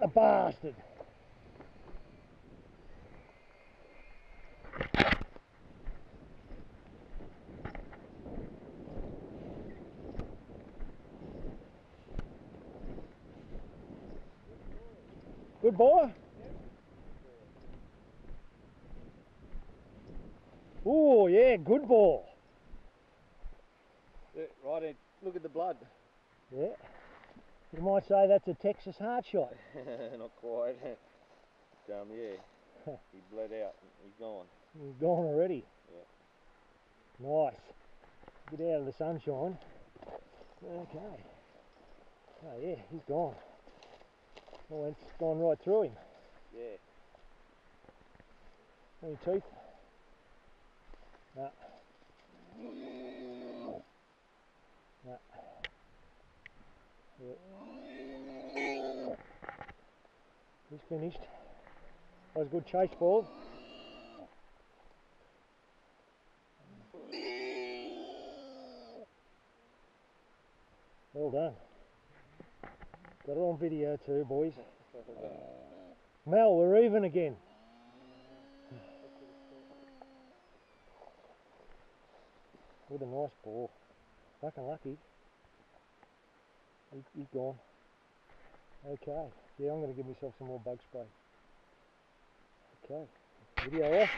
a bastard. Good boy. Oh yeah, good ball. Yeah, right, look at the blood. Yeah. You might say that's a Texas heart shot. Not quite. Yeah, he bled out. He's gone. He's gone already. Yeah. Nice. Get out of the sunshine. Okay. Oh yeah, he's gone. Oh, it's gone right through him. Yeah. Any teeth? No. No. Yeah. He's finished. That was a good chase ball. Well done. Got it on video too, boys. Mel, we're even again. With a nice ball. Fucking lucky. He's gone. Okay. Yeah, I'm going to give myself some more bug spray. Okay. Video off.